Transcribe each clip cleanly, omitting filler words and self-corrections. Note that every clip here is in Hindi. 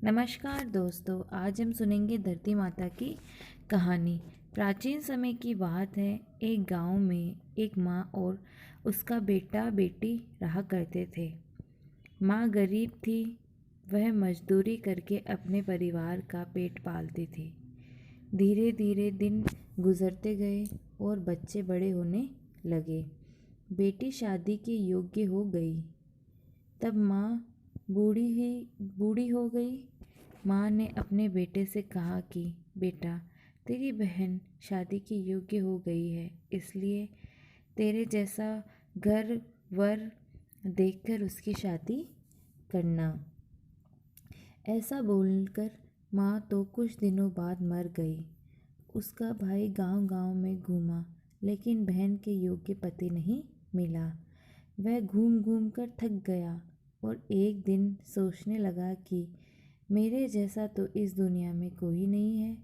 नमस्कार दोस्तों, आज हम सुनेंगे धरती माता की कहानी। प्राचीन समय की बात है। एक गांव में एक माँ और उसका बेटा बेटी रहा करते थे। माँ गरीब थी। वह मजदूरी करके अपने परिवार का पेट पालती थी। धीरे धीरे दिन गुजरते गए और बच्चे बड़े होने लगे। बेटी शादी के योग्य हो गई। तब माँ बूढ़ी हो गई। माँ ने अपने बेटे से कहा कि बेटा, तेरी बहन शादी के योग्य हो गई है, इसलिए तेरे जैसा घर वर देखकर उसकी शादी करना। ऐसा बोलकर माँ तो कुछ दिनों बाद मर गई। उसका भाई गांव-गांव में घूमा, लेकिन बहन के योग्य पति नहीं मिला। वह घूम घूम कर थक गया और एक दिन सोचने लगा कि मेरे जैसा तो इस दुनिया में कोई नहीं है,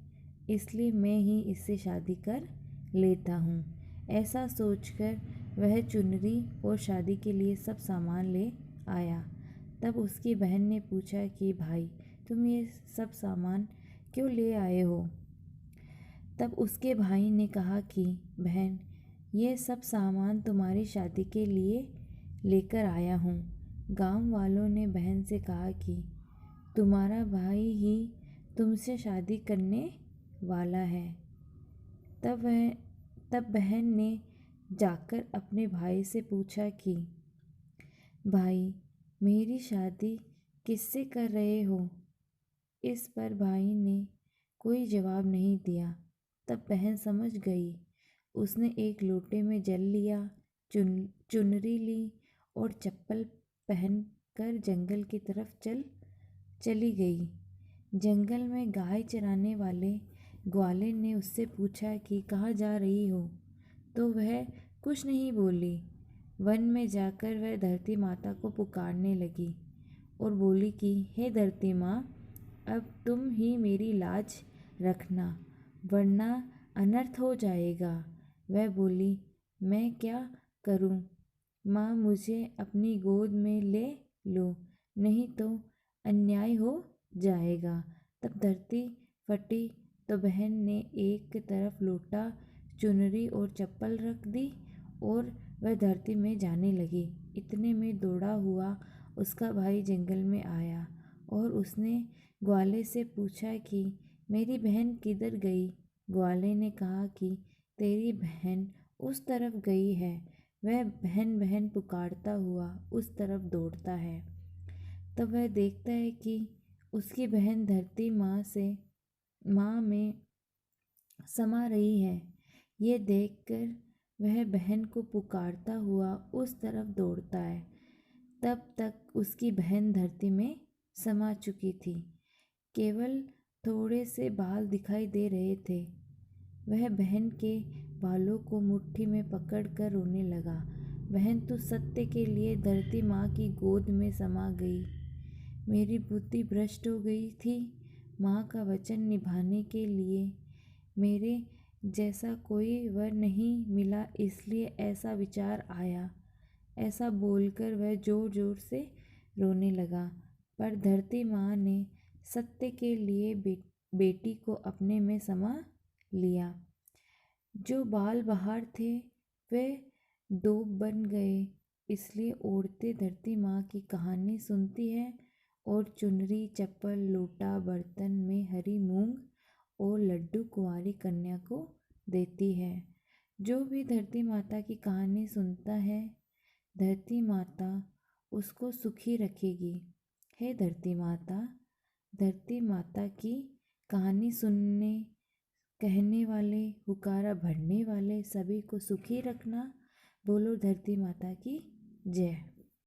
इसलिए मैं ही इससे शादी कर लेता हूँ। ऐसा सोचकर वह चुनरी और शादी के लिए सब सामान ले आया। तब उसकी बहन ने पूछा कि भाई, तुम ये सब सामान क्यों ले आए हो? तब उसके भाई ने कहा कि बहन, ये सब सामान तुम्हारी शादी के लिए लेकर आया हूँ। गांव वालों ने बहन से कहा कि तुम्हारा भाई ही तुमसे शादी करने वाला है। तब बहन ने जाकर अपने भाई से पूछा कि भाई, मेरी शादी किससे कर रहे हो? इस पर भाई ने कोई जवाब नहीं दिया। तब बहन समझ गई। उसने एक लोटे में जल लिया, चुनरी ली और चप्पल पहनकर जंगल की तरफ चली गई। जंगल में गाय चराने वाले ग्वाले ने उससे पूछा कि कहाँ जा रही हो? तो वह कुछ नहीं बोली। वन में जाकर वह धरती माता को पुकारने लगी और बोली कि हे धरती माँ, अब तुम ही मेरी लाज रखना, वरना अनर्थ हो जाएगा। वह बोली, मैं क्या करूँ? माँ, मुझे अपनी गोद में ले लो, नहीं तो अन्याय हो जाएगा। तब धरती फटी तो बहन ने एक तरफ लोटा, चुनरी और चप्पल रख दी और वह धरती में जाने लगी। इतने में दौड़ा हुआ उसका भाई जंगल में आया और उसने ग्वाले से पूछा कि मेरी बहन किधर गई? ग्वाले ने कहा कि तेरी बहन उस तरफ गई है। वह बहन बहन पुकारता हुआ उस तरफ दौड़ता है। तब वह देखता है कि उसकी बहन धरती माँ में समा रही है। ये देखकर वह बहन को पुकारता हुआ उस तरफ दौड़ता है। तब तक उसकी बहन धरती में समा चुकी थी। केवल थोड़े से बाल दिखाई दे रहे थे। वह बहन के बालों को मुट्ठी में पकड़कर रोने लगा। बहन, तू सत्य के लिए धरती माँ की गोद में समा गई। मेरी बुद्धि भ्रष्ट हो गई थी। माँ का वचन निभाने के लिए मेरे जैसा कोई वर नहीं मिला, इसलिए ऐसा विचार आया। ऐसा बोलकर वह जोर जोर से रोने लगा। पर धरती माँ ने सत्य के लिए बेटी को अपने में समा लिया। जो बाल बाहर थे वे डूब बन गए। इसलिए औरतें धरती माँ की कहानी सुनती है और चुनरी, चप्पल, लोटा, बर्तन में हरी मूंग और लड्डू कुंवारी कन्या को देती है। जो भी धरती माता की कहानी सुनता है, धरती माता उसको सुखी रखेगी। हे धरती माता की कहानी सुनने, कहने वाले, हुकारा भरने वाले सभी को सुखी रखना। बोलो धरती माता की जय।